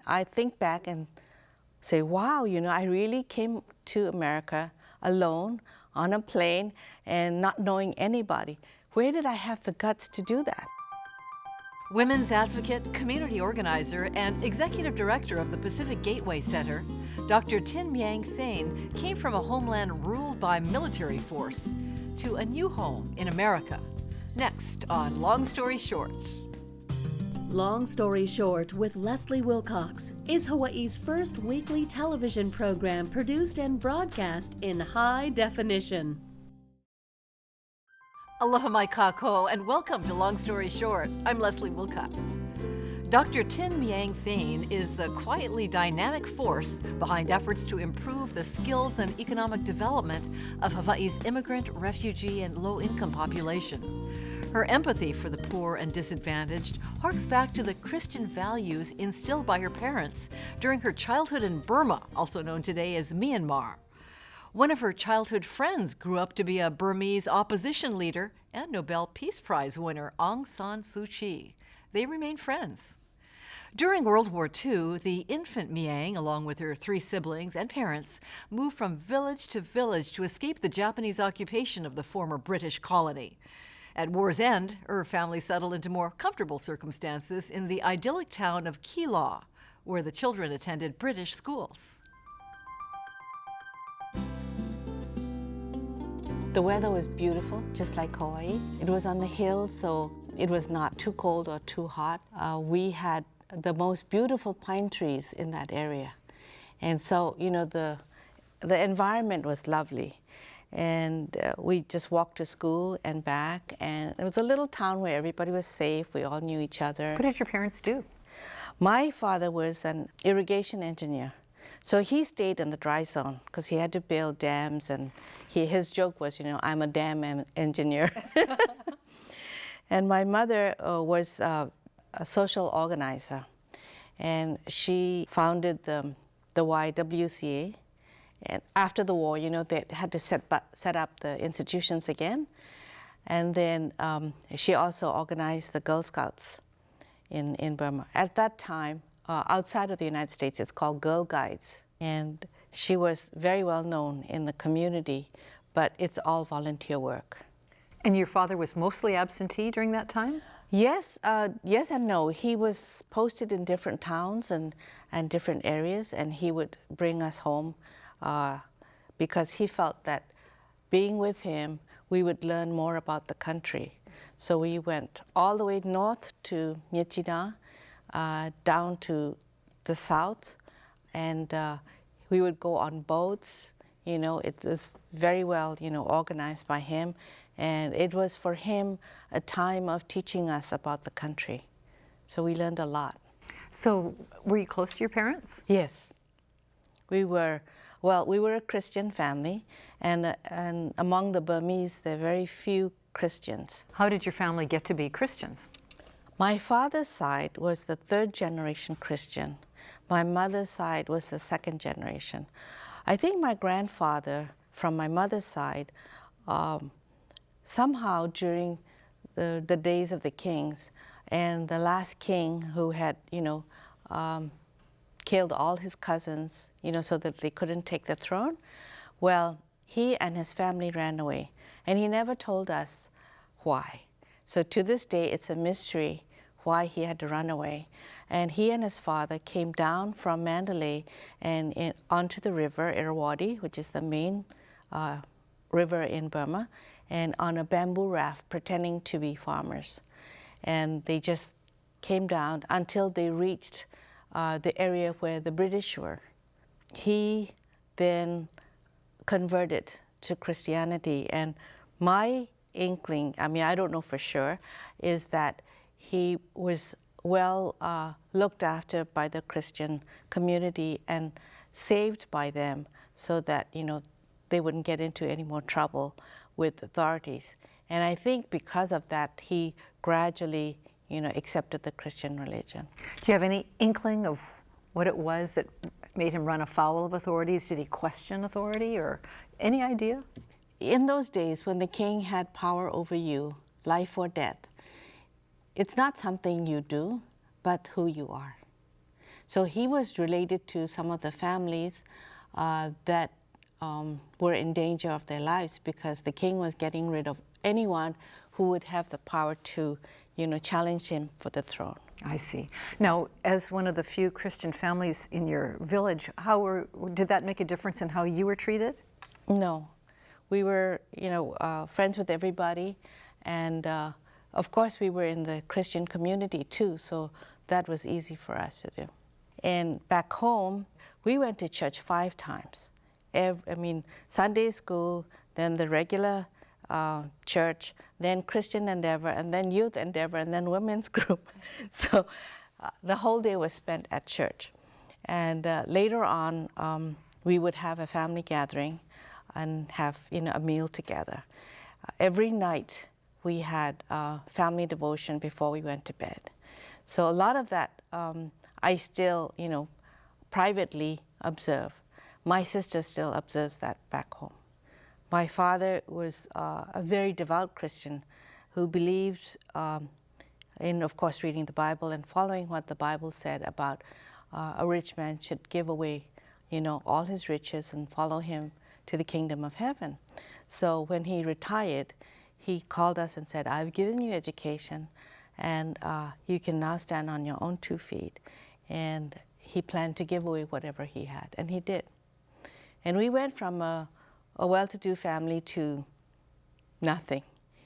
I think back and say, wow, I really came to America alone on a plane and not knowing anybody. Where did I have the guts to do that? Women's advocate, community organizer, and executive director of the Pacific Gateway Center, Dr. Myaing Thein came from a homeland ruled by military force to a new home in America. Next on Long Story Short. Long Story Short with Leslie Wilcox is Hawaii's first weekly television program produced and broadcast in high definition. Aloha mai kako, and welcome to Long Story Short. I'm Leslie Wilcox. Dr. Myaing Thein is the quietly dynamic force behind efforts to improve the skills and economic development of Hawaii's immigrant, refugee, and low-income population. Her empathy for the poor and disadvantaged harks back to the Christian values instilled by her parents during her childhood in Burma, also known today as Myanmar. One of her childhood friends grew up to be a Burmese opposition leader and Nobel Peace Prize winner Aung San Suu Kyi. They remain friends. During World War II, the infant Myaing, along with her 3 siblings and parents, moved from village to village to escape the Japanese occupation of the former British colony. At war's end, her family settled into more comfortable circumstances in the idyllic town of Kilo, where the children attended British schools. The weather was beautiful, just like Hawaii. It was on the hill, so it was not too cold or too hot. We had the most beautiful pine trees in that area. And so, the environment was lovely. And we just walked to school and back, and it was a little town where everybody was safe. We all knew each other. What did your parents do? My father was an irrigation engineer. So he stayed in the dry zone because he had to build dams, and his joke was, I'm a dam engineer. And my mother was a social organizer, and she founded the YWCA. And after the war, they had to set up the institutions again. And then she also organized the Girl Scouts in Burma. At that time, outside of the United States, it's called Girl Guides. And she was very well known in the community, but it's all volunteer work. And your father was mostly absentee during that time? Yes, yes and no. He was posted in different towns and different areas, and he would bring us home because he felt that being with him, we would learn more about the country. So we went all the way north to Myitkyina, down to the south, and we would go on boats. It was very well, organized by him, and it was for him a time of teaching us about the country. So we learned a lot. So were you close to your parents? Yes. We were a Christian family, and among the Burmese, there are very few Christians. How did your family get to be Christians? My father's side was the 3rd generation Christian. My mother's side was the 2nd generation. I think my grandfather, from my mother's side, somehow during the days of the kings, and the last king who had, killed all his cousins, so that they couldn't take the throne, well, he and his family ran away, and he never told us why. So to this day, it's a mystery why he had to run away. And he and his father came down from Mandalay and onto the river Irrawaddy, which is the main river in Burma, and on a bamboo raft pretending to be farmers. And they just came down until they reached the area where the British were. He then converted to Christianity, and my inkling, I don't know for sure, is that he was well looked after by the Christian community and saved by them so that, they wouldn't get into any more trouble with authorities. And I think because of that, he gradually, accepted the Christian religion. Do you have any inkling of what it was that made him run afoul of authorities? Did he question authority, or any idea? In those days when the king had power over you, life or death, it's not something you do, but who you are. So he was related to some of the families that were in danger of their lives because the king was getting rid of anyone who would have the power to, challenge him for the throne. I see. Now, as one of the few Christian families in your village, did that make a difference in how you were treated? No. We were, friends with everybody, and of course we were in the Christian community too, so that was easy for us to do. And back home, we went to church 5 times. Sunday school, then the regular church, then Christian Endeavor, and then Youth Endeavor, and then Women's Group. So the whole day was spent at church. And later on, we would have a family gathering and have a meal together. Every night we had family devotion before we went to bed. So a lot of that I still, privately observe. My sister still observes that back home. My father was a very devout Christian who believed in, of course, reading the Bible and following what the Bible said about a rich man should give away, all his riches and follow him to the kingdom of heaven. So when he retired, he called us and said, I've given you education and you can now stand on your own 2 feet. And he planned to give away whatever he had, and he did. And we went from a well-to-do family to nothing.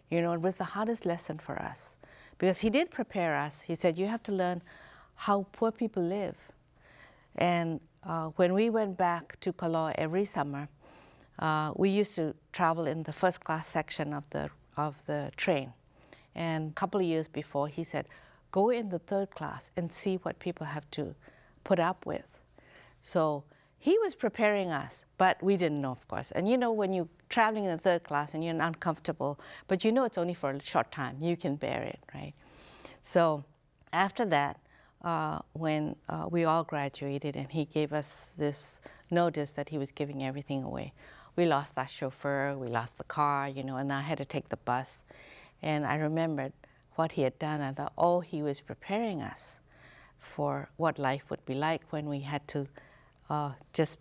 It was the hardest lesson for us because he did prepare us. He said, you have to learn how poor people live. And when we went back to Kaloa every summer, we used to travel in the first class section of the train. And a couple of years before, he said, go in the 3rd class and see what people have to put up with. So he was preparing us, but we didn't know, of course. And when you're traveling in the 3rd class and you're uncomfortable, but it's only for a short time, you can bear it, right? So after that, when we all graduated and he gave us this notice that he was giving everything away, we lost our chauffeur, we lost the car, and I had to take the bus. And I remembered what he had done. I thought, oh, he was preparing us for what life would be like when we had to just,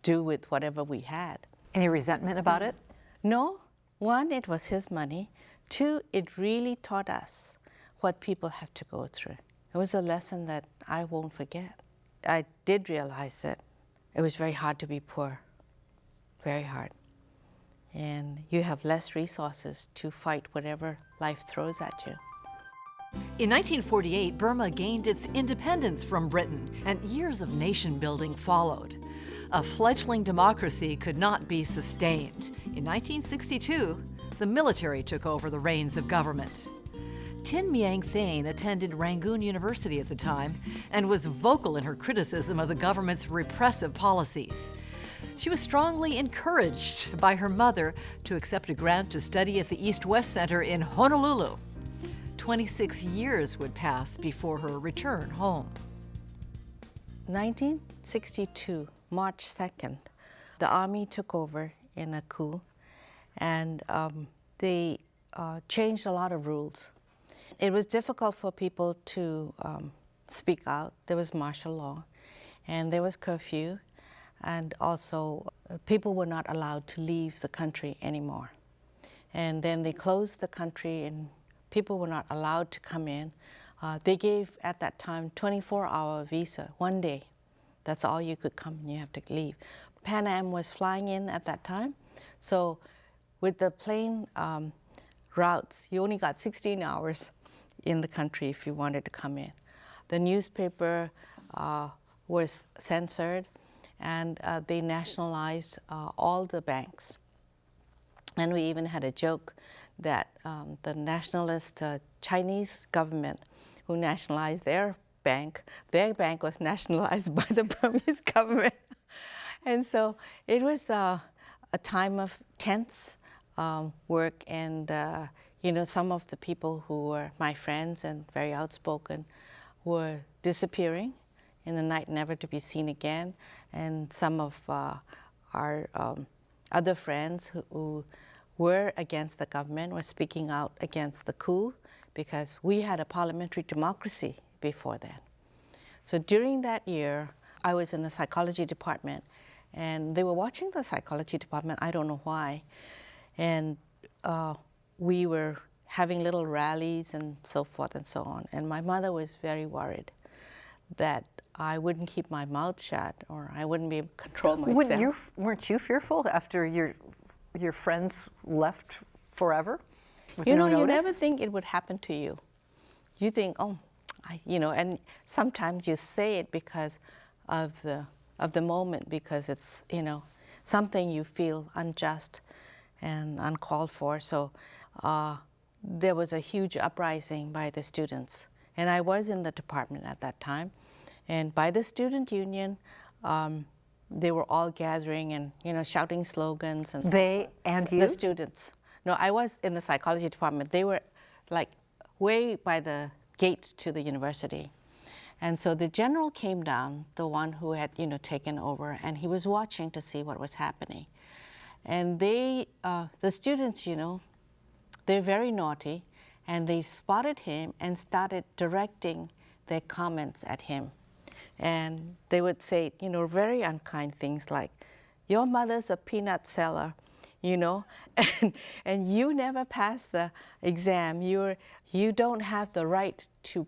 do with whatever we had. Any resentment about it? No. 1, it was his money. 2, it really taught us what people have to go through. It was a lesson that I won't forget. I did realize that it was very hard to be poor, very hard. And you have less resources to fight whatever life throws at you. In 1948, Burma gained its independence from Britain, and years of nation-building followed. A fledgling democracy could not be sustained. In 1962, the military took over the reins of government. Tin Myaing Thein attended Rangoon University at the time and was vocal in her criticism of the government's repressive policies. She was strongly encouraged by her mother to accept a grant to study at the EastWest Center in Honolulu. 26 years would pass before her return home. 1962, March 2nd, the army took over in a coup, and they changed a lot of rules. It was difficult for people to speak out. There was martial law, and there was curfew, and also people were not allowed to leave the country anymore. And then they closed the country, and people were not allowed to come in. They gave, at that time, 24-hour visa, 1 day. That's all you could come, and you have to leave. Pan Am was flying in at that time, so with the plane routes, you only got 16 hours in the country if you wanted to come in. The newspaper was censored, and they nationalized all the banks. And we even had a joke that the nationalist Chinese government, who nationalized their bank was nationalized by the Burmese government. And so it was a time of tense work, and some of the people who were my friends and very outspoken were disappearing in the night, never to be seen again. And some of our other friends who were against the government were speaking out against the coup, because we had a parliamentary democracy before then. So during that year, I was in the psychology department, and they were watching the psychology department, I don't know why, and we were having little rallies and so forth and so on. And my mother was very worried that I wouldn't keep my mouth shut or I wouldn't be able to control myself. Weren't you fearful after your friends left forever with You no know, you notice? never think it would happen to you. You think, oh, and sometimes you say it because of the moment, because it's, something you feel unjust and uncalled for. So there was a huge uprising by the students. And I was in the department at that time. And by the student union, they were all gathering and, shouting slogans. And They and you? The students. No, I was in the psychology department. They were like way by the gates to the university. And so the general came down, the one who had, taken over, and he was watching to see what was happening. And the students, they're very naughty, and they spotted him and started directing their comments at him. And they would say, very unkind things like, your mother's a peanut seller, and you never passed the exam. You don't have the right to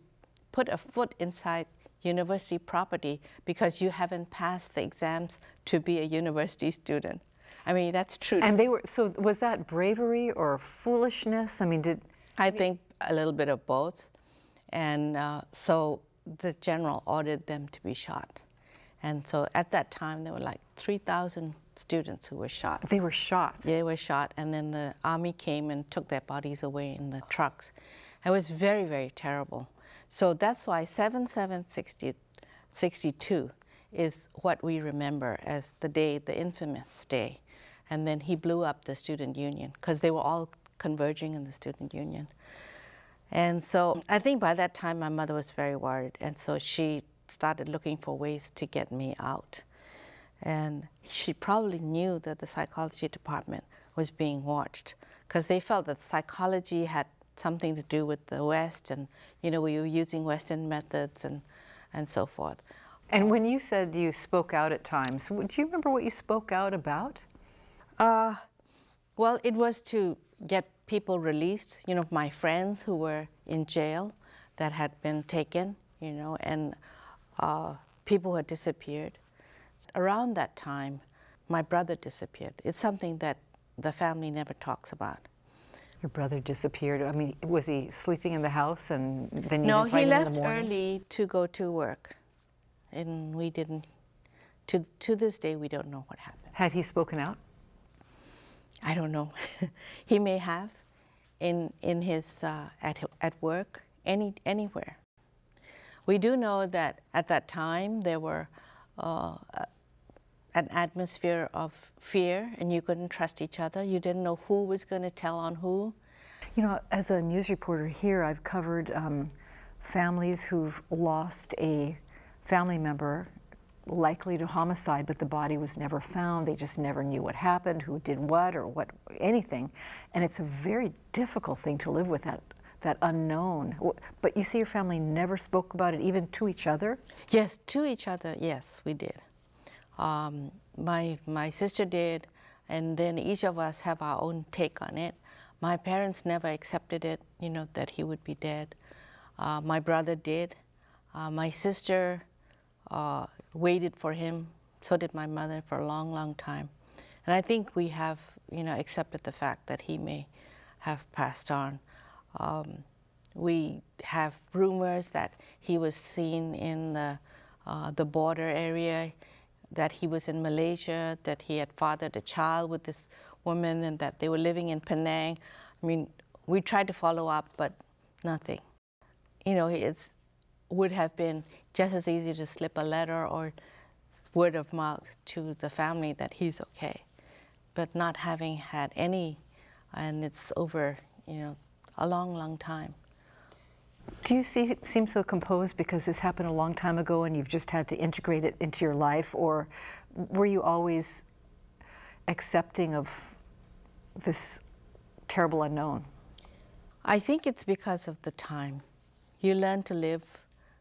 put a foot inside university property because you haven't passed the exams to be a university student. I mean, that's true. And so was that bravery or foolishness? I mean, I think a little bit of both. And so the general ordered them to be shot. And so at that time, there were like 3,000 students who were shot. They were shot? They were shot, and then the army came and took their bodies away in the trucks. It was very, very terrible. So that's why 7/7/62 is what we remember as the day, the infamous day. And then he blew up the student union because they were all converging in the student union. And so I think by that time my mother was very worried, and so she started looking for ways to get me out. And she probably knew that the psychology department was being watched because they felt that psychology had something to do with the West, and we were using Western methods and so forth. And when you said you spoke out at times, do you remember what you spoke out about? Well, it was to get people released, my friends who were in jail that had been taken, and people who had disappeared. Around that time, my brother disappeared. It's something that the family never talks about. Your brother disappeared. I mean, was he sleeping in the house and then you No, didn't find he him in left the morning? early to go to work, and we didn't. To this day, we don't know what happened. Had he spoken out? I don't know. He may have, in his at work, anywhere. We do know that at that time there were an atmosphere of fear, and you couldn't trust each other. You didn't know who was going to tell on who. As a news reporter here, I've covered families who've lost a family member likely to homicide, but the body was never found. They just never knew what happened, who did what, or what, anything. And it's a very difficult thing to live with, that unknown. But you say your family never spoke about it, even to each other? Yes, to each other, yes, we did. My sister did, and then each of us have our own take on it. My parents never accepted it, that he would be dead. My brother did. My sister waited for him. So did my mother for a long, long time. And I think we have, accepted the fact that he may have passed on. We have rumors that he was seen in the border area, that he was in Malaysia, that he had fathered a child with this woman, and that they were living in Penang. I mean, we tried to follow up, but nothing. It would have been just as easy to slip a letter or word of mouth to the family that he's okay. But not having had any, and it's over, a long, long time. Do you seem so composed because this happened a long time ago and you've just had to integrate it into your life, or were you always accepting of this terrible unknown? I think it's because of the time. You learn to live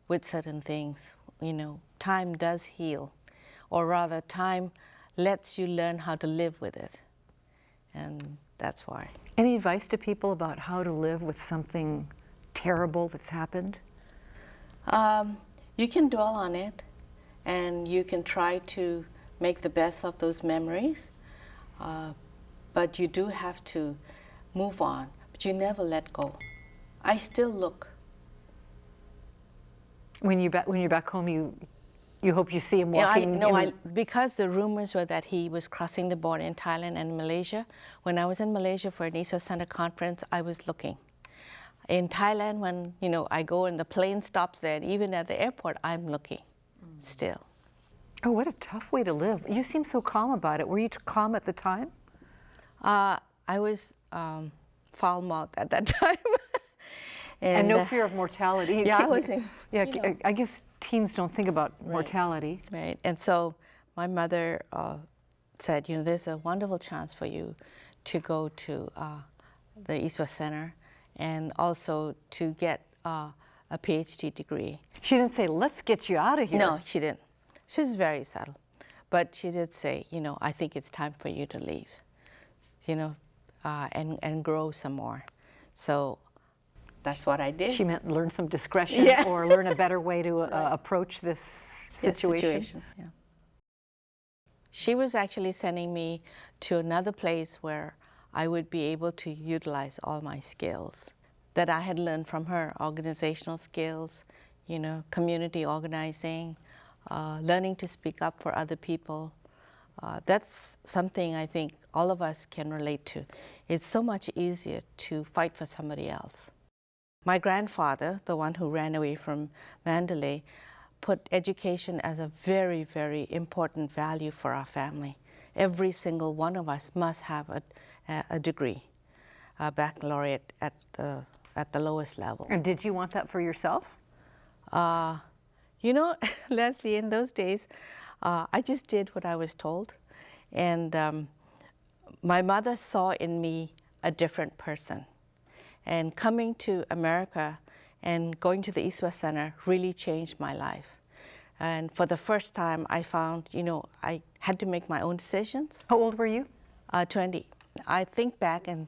with certain things. time does heal, or rather time lets you learn how to live with it. And that's why. Any advice to people about how to live with something terrible that's happened? You can dwell on it, and you can try to make the best of those memories, but you do have to move on, but you never let go. I still look. When you're back home, you hope you see him walking? Because the rumors were that he was crossing the border in Thailand and Malaysia. When I was in Malaysia for an EastWest Center conference, I was looking. In Thailand, when I go and the plane stops there, and even at the airport, I'm looking still. Oh, what a tough way to live. You seem so calm about it. Were you calm at the time? I was foul-mouthed at that time. And no fear of mortality. Yeah, I was. I guess teens don't think about mortality. Right, and so my mother said, there's a wonderful chance for you to go to the EastWest Center and also to get a PhD degree. She didn't say, let's get you out of here. No, she didn't. She's very subtle. But she did say, I think it's time for you to leave, and grow some more. So that's what I did. She meant learn some discretion or learn a better way to approach this situation. Yeah. She was actually sending me to another place where I would be able to utilize all my skills that I had learned from her, organizational skills, community organizing, learning to speak up for other people. That's something I think all of us can relate to. It's so much easier to fight for somebody else. My grandfather, the one who ran away from Mandalay, put education as a very, very important value for our family. Every single one of us must have a degree, a baccalaureate at the lowest level. And did you want that for yourself? Leslie, in those days, I just did what I was told. And my mother saw in me a different person. And coming to America and going to the EastWest Center really changed my life. And for the first time, I found, I had to make my own decisions. How old were you? 20. I think back and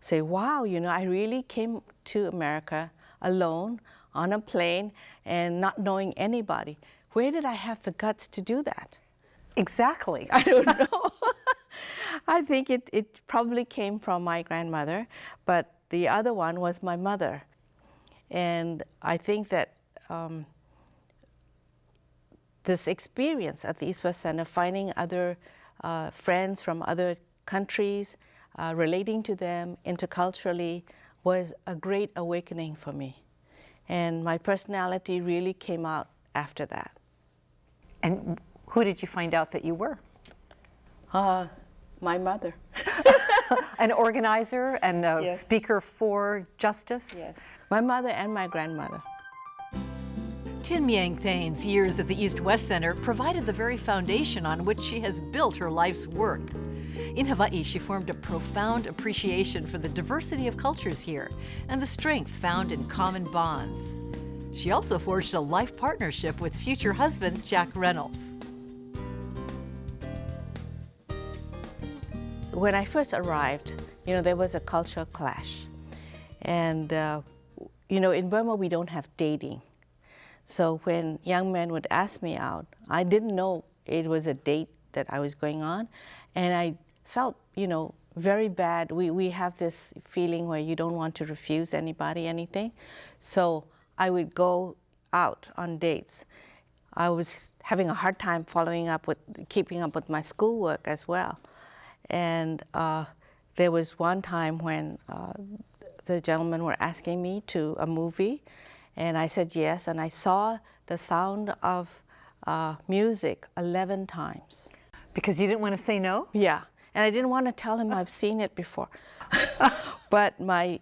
say, wow, I really came to America alone on a plane and not knowing anybody. Where did I have the guts to do that? Exactly. I don't know. I think it probably came from my grandmother, but the other one was my mother. And I think that this experience at the EastWest Center, finding other friends from other countries, relating to them interculturally, was a great awakening for me. And my personality really came out after that. And who did you find out that you were? My mother. An organizer and a speaker for justice? Yes. My mother and my grandmother. Tin Myaing Thein's years at the EastWest Center provided the very foundation on which she has built her life's work. In Hawaii, she formed a profound appreciation for the diversity of cultures here and the strength found in common bonds. She also forged a life partnership with future husband Jack Reynolds. When I first arrived, there was a cultural clash. And, in Burma, we don't have dating. So when young men would ask me out, I didn't know it was a date that I was going on. And I felt, very bad. We have this feeling where you don't want to refuse anybody anything. So I would go out on dates. I was having a hard time keeping up with my schoolwork as well. And there was one time when the gentlemen were asking me to a movie, and I said yes, and I saw The Sound of Music 11 times. Because you didn't want to say no? Yeah, and I didn't want to tell him I've seen it before. But my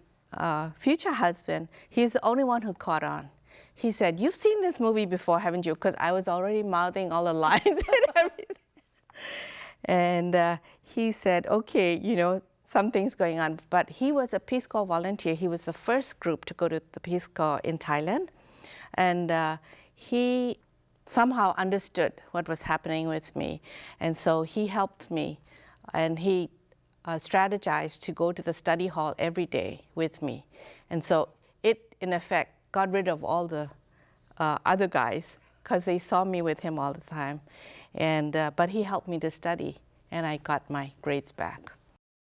future husband, he's the only one who caught on. He said, "You've seen this movie before, haven't you?" Because I was already mouthing all the lines and everything. And he said, okay, something's going on. But he was a Peace Corps volunteer. He was the first group to go to the Peace Corps in Thailand. And he somehow understood what was happening with me. And so he helped me, and he strategized to go to the study hall every day with me. And so it, in effect, got rid of all the other guys because they saw me with him all the time. And but he helped me to study, and I got my grades back.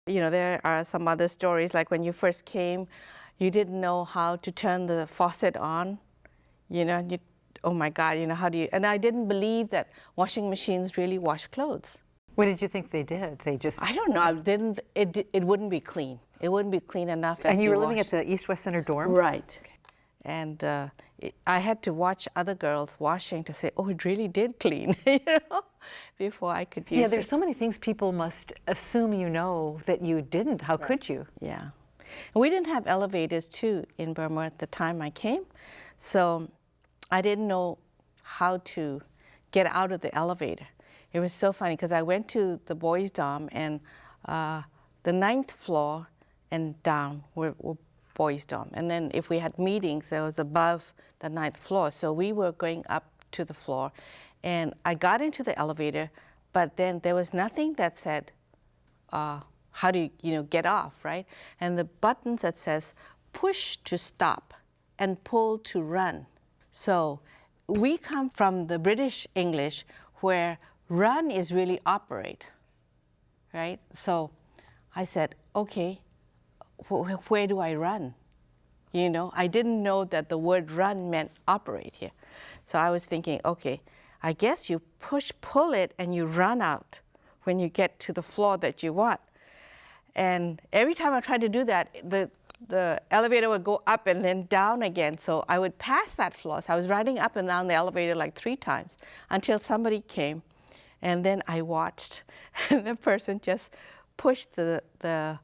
You know, there are some other stories, like when you first came, you didn't know how to turn the faucet on. You know, oh my God, you know, how do you, and I didn't believe that washing machines really wash clothes. What did you think they did? They just... I don't know, it wouldn't be clean. It wouldn't be clean enough as And you were living wash. at the EastWest Center dorms? Right. And I had to watch other girls washing to say, oh, it really did clean, you know, before I could use it. Yeah, there's so many things people must assume you know that you didn't. How could you? Yeah. And we didn't have elevators, too, in Burma at the time I came. So I didn't know how to get out of the elevator. It was so funny because I went to the boys' dorm, and the 9th floor and down were boys' dorm. And then if we had meetings, that was above the 9th floor. So we were going up to the floor. And I got into the elevator, but then there was nothing that said, how do you get off, right? And the buttons that says, push to stop and pull to run. So we come from the British English where run is really operate, right? So I said, okay, where do I run? You know, I didn't know that the word run meant operate here. So I was thinking, okay, I guess you pull it, and you run out when you get to the floor that you want. And every time I tried to do that, the elevator would go up and then down again. So I would pass that floor. So I was riding up and down the elevator like 3 times until somebody came. And then I watched, and the person just pushed the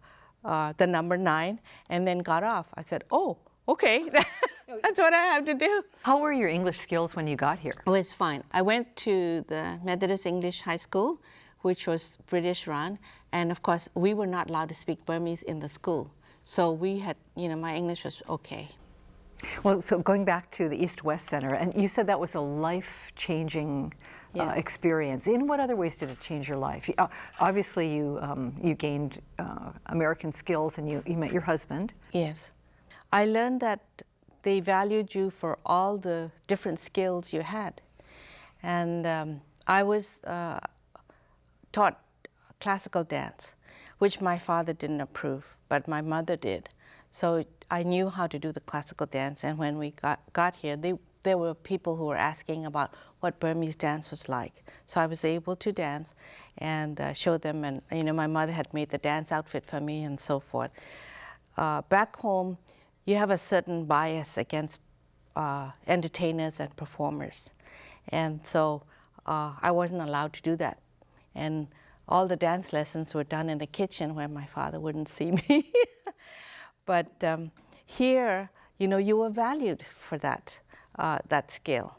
number 9 and then got off. I said, oh, okay, that's what I have to do. How were your English skills when you got here? It was fine. I went to the Methodist English High School, which was British run. And of course, we were not allowed to speak Burmese in the school. So we had, my English was okay. Well, so going back to the EastWest Center, and you said that was a life-changing experience. In what other ways did it change your life? Obviously, you gained American skills, and you met your husband. Yes. I learned that they valued you for all the different skills you had. And I was taught classical dance, which my father didn't approve, but my mother did. So I knew how to do the classical dance, and when we got here, there were people who were asking about what Burmese dance was like. So I was able to dance and show them, and my mother had made the dance outfit for me and so forth. Back home, you have a certain bias against entertainers and performers. And so I wasn't allowed to do that. And all the dance lessons were done in the kitchen where my father wouldn't see me. But here, you were valued for that skill.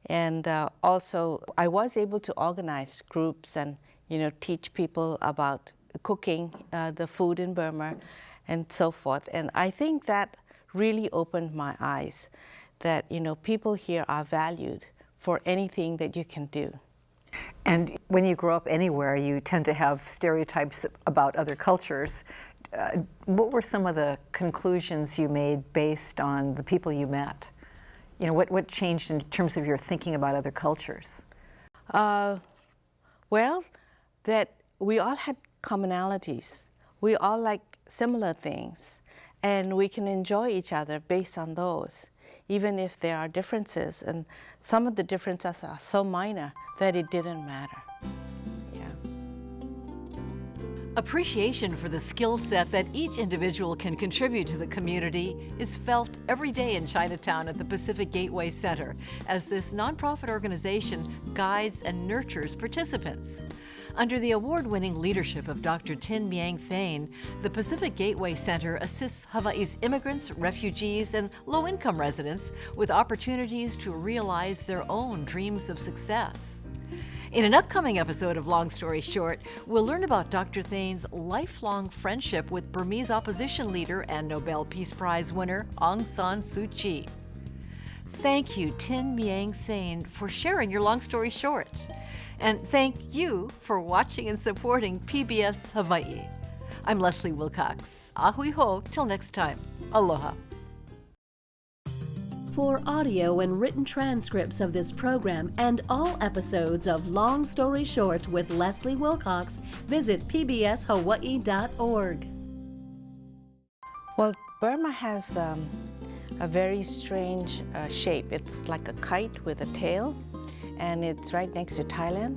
And also, I was able to organize groups and, teach people about cooking the food in Burma and so forth. And I think that really opened my eyes that, people here are valued for anything that you can do. And when you grow up anywhere, you tend to have stereotypes about other cultures. What were some of the conclusions you made based on the people you met? What changed in terms of your thinking about other cultures? Well, that we all had commonalities. We all like similar things, and we can enjoy each other based on those, even if there are differences. And some of the differences are so minor that it didn't matter. Appreciation for the skill set that each individual can contribute to the community is felt every day in Chinatown at the Pacific Gateway Center as this nonprofit organization guides and nurtures participants. Under the award-winning leadership of Dr. Tin Myaing Thein, the Pacific Gateway Center assists Hawaii's immigrants, refugees, and low-income residents with opportunities to realize their own dreams of success. In an upcoming episode of Long Story Short, we'll learn about Dr. Thein's lifelong friendship with Burmese opposition leader and Nobel Peace Prize winner Aung San Suu Kyi. Thank you, Tin Myaing Thein, for sharing your long story short. And thank you for watching and supporting PBS Hawaii. I'm Leslie Wilcox. Ahui ho, till next time. Aloha. For audio and written transcripts of this program and all episodes of Long Story Short with Leslie Wilcox, visit pbshawaii.org. Well, Burma has a very strange shape. It's like a kite with a tail, and it's right next to Thailand,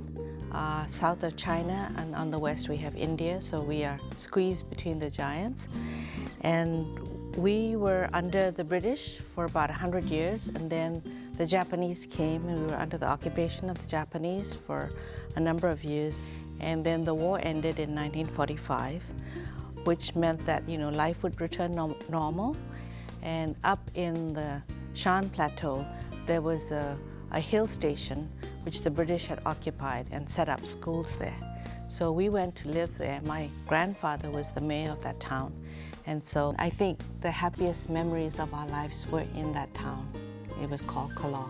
south of China, and on the west we have India, so we are squeezed between the giants. And we were under the British for about 100 years, and then the Japanese came, and we were under the occupation of the Japanese for a number of years. And then the war ended in 1945, which meant that, you know, life would return normal. And up in the Shan Plateau, there was a hill station which the British had occupied and set up schools there. So we went to live there. My grandfather was the mayor of that town. And so I think the happiest memories of our lives were in that town. It was called Kalaw.